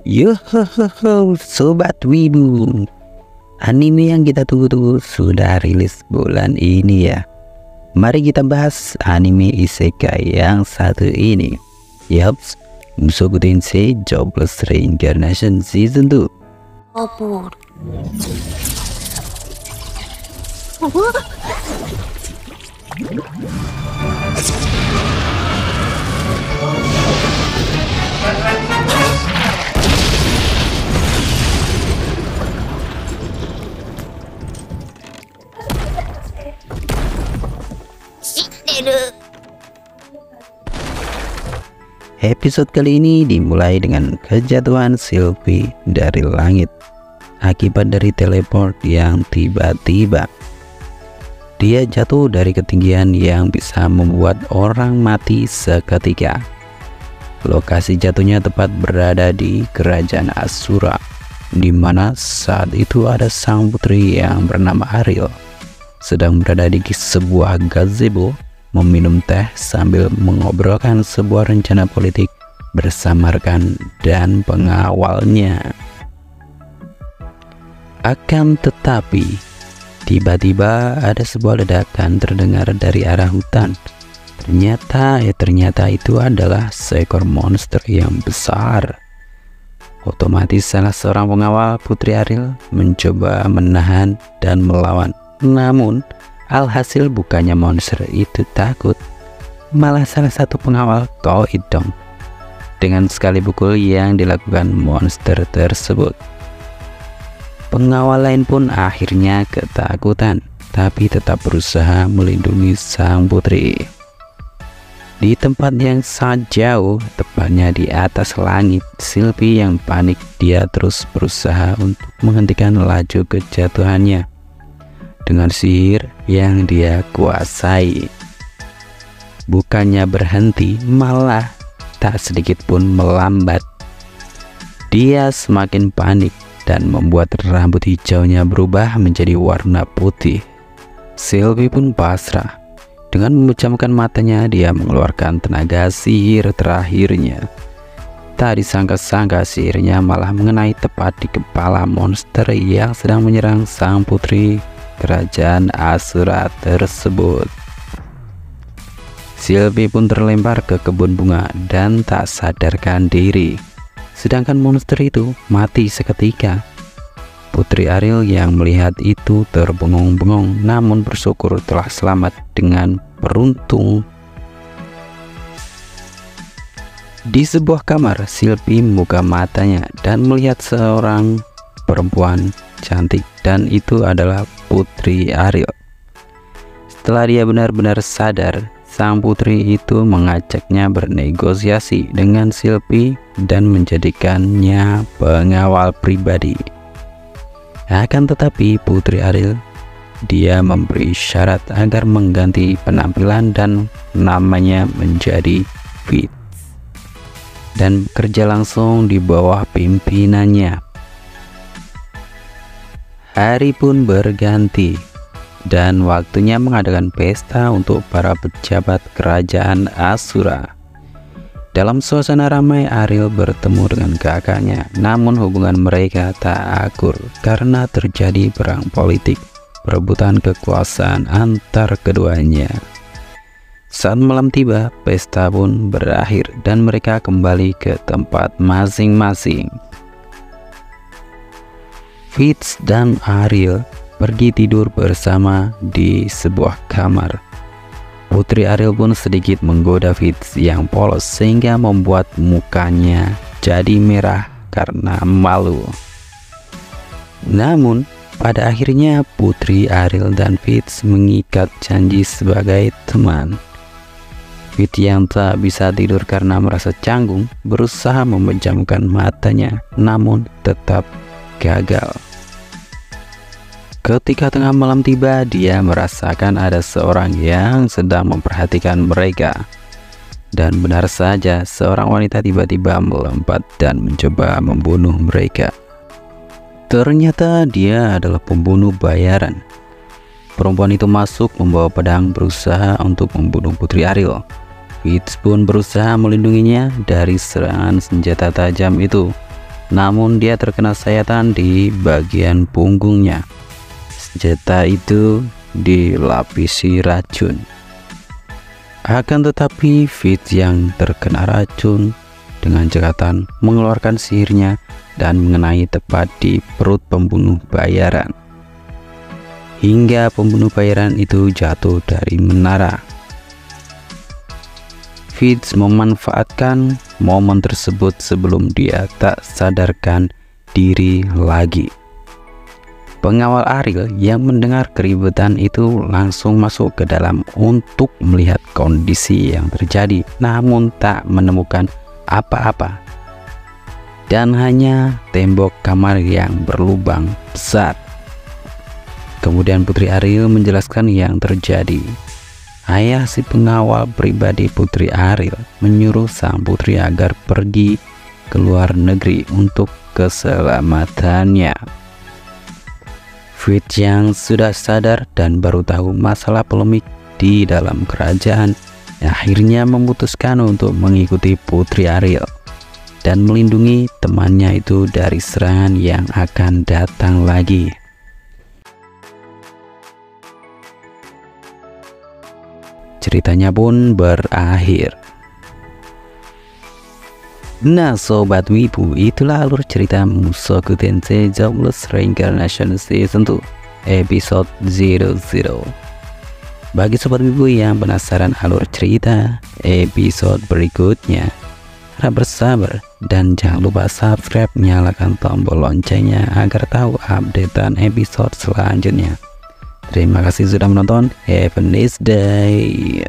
Yohoho, Sobat Wibu. Anime yang kita tunggu-tunggu sudah rilis bulan ini ya. Mari kita bahas anime isekai yang satu ini. Yaps, Mushoku Tensei Jobless Reincarnation Season 2. Apa? Episode kali ini dimulai dengan kejatuhan Sylvie dari langit akibat dari teleport yang tiba-tiba. Dia jatuh dari ketinggian yang bisa membuat orang mati seketika. Lokasi jatuhnya tepat berada di kerajaan Asura, di mana saat itu ada sang putri yang bernama Ariel sedang berada di sebuah gazebo meminum teh sambil mengobrolkan sebuah rencana politik bersama rekan dan pengawalnya. Akan tetapi, tiba-tiba ada sebuah ledakan terdengar dari arah hutan. Ternyata itu adalah seekor monster yang besar. Otomatis salah seorang pengawal Putri Ariel mencoba menahan dan melawan. Namun, alhasil bukannya monster itu takut, malah salah satu pengawal Koidong dengan sekali pukul yang dilakukan monster tersebut. Pengawal lain pun akhirnya ketakutan, tapi tetap berusaha melindungi sang putri. Di tempat yang sangat jauh, tepatnya di atas langit, Sylvie yang panik, dia terus berusaha untuk menghentikan laju kejatuhannya dengan sihir yang dia kuasai. Bukannya berhenti, malah tak sedikit pun melambat. Dia semakin panik dan membuat rambut hijaunya berubah menjadi warna putih. Sylvie pun pasrah. Dengan memejamkan matanya, dia mengeluarkan tenaga sihir terakhirnya. Tak disangka-sangka sihirnya malah mengenai tepat di kepala monster yang sedang menyerang sang putri kerajaan Asura tersebut. Sylvie pun terlempar ke kebun bunga dan tak sadarkan diri. Sedangkan monster itu mati seketika. Putri Ariel yang melihat itu terbengong-bengong, namun bersyukur telah selamat dengan beruntung. Di sebuah kamar, Sylvie membuka matanya dan melihat seorang perempuan cantik, dan itu adalah Putri Ariel. Setelah dia benar-benar sadar, sang putri itu mengajaknya bernegosiasi dengan Sylvie dan menjadikannya pengawal pribadi. Akan tetapi Putri Ariel, dia memberi syarat agar mengganti penampilan dan namanya menjadi Fitz dan bekerja langsung di bawah pimpinannya. Hari pun berganti dan waktunya mengadakan pesta untuk para pejabat kerajaan Asura. Dalam suasana ramai, Ariel bertemu dengan kakaknya, namun hubungan mereka tak akur karena terjadi perang politik, perebutan kekuasaan antar keduanya. Saat malam tiba, pesta pun berakhir dan mereka kembali ke tempat masing-masing. Fitz dan Ariel pergi tidur bersama di sebuah kamar. Putri Ariel pun sedikit menggoda Fitz yang polos sehingga membuat mukanya jadi merah karena malu. Namun, pada akhirnya Putri Ariel dan Fitz mengikat janji sebagai teman. Fitz yang tak bisa tidur karena merasa canggung berusaha memejamkan matanya, namun tetap gagal. Ketika tengah malam tiba, dia merasakan ada seorang yang sedang memperhatikan mereka. Dan benar saja, seorang wanita tiba-tiba melompat dan mencoba membunuh mereka. Ternyata dia adalah pembunuh bayaran. Perempuan itu masuk membawa pedang berusaha untuk membunuh Putri Ariel. Fitz pun berusaha melindunginya dari serangan senjata tajam itu. namun dia terkena sayatan di bagian punggungnya. Senjata itu dilapisi racun. Akan tetapi Fitz yang terkena racun dengan cekatan mengeluarkan sihirnya dan mengenai tepat di perut pembunuh bayaran, hingga pembunuh bayaran itu jatuh dari menara. Fitz memanfaatkan momen tersebut sebelum dia tak sadarkan diri lagi. Pengawal Ariel yang mendengar keributan itu langsung masuk ke dalam untuk melihat kondisi yang terjadi, namun tak menemukan apa-apa dan hanya tembok kamar yang berlubang besar. Kemudian Putri Ariel menjelaskan yang terjadi. Ayah si pengawal pribadi Putri Ariel menyuruh sang putri agar pergi ke luar negeri untuk keselamatannya. Fitz yang sudah sadar dan baru tahu masalah polemik di dalam kerajaan akhirnya memutuskan untuk mengikuti Putri Ariel dan melindungi temannya itu dari serangan yang akan datang lagi. Ceritanya pun berakhir. Nah Sobat Wibu, itulah alur cerita Mushoku Tensei Jobless Reincarnation Season 2 episode 00. Bagi Sobat Wibu yang penasaran alur cerita episode berikutnya, harap bersabar dan jangan lupa subscribe, nyalakan tombol loncengnya agar tahu updatean episode selanjutnya. Terima kasih sudah menonton. Have a nice day.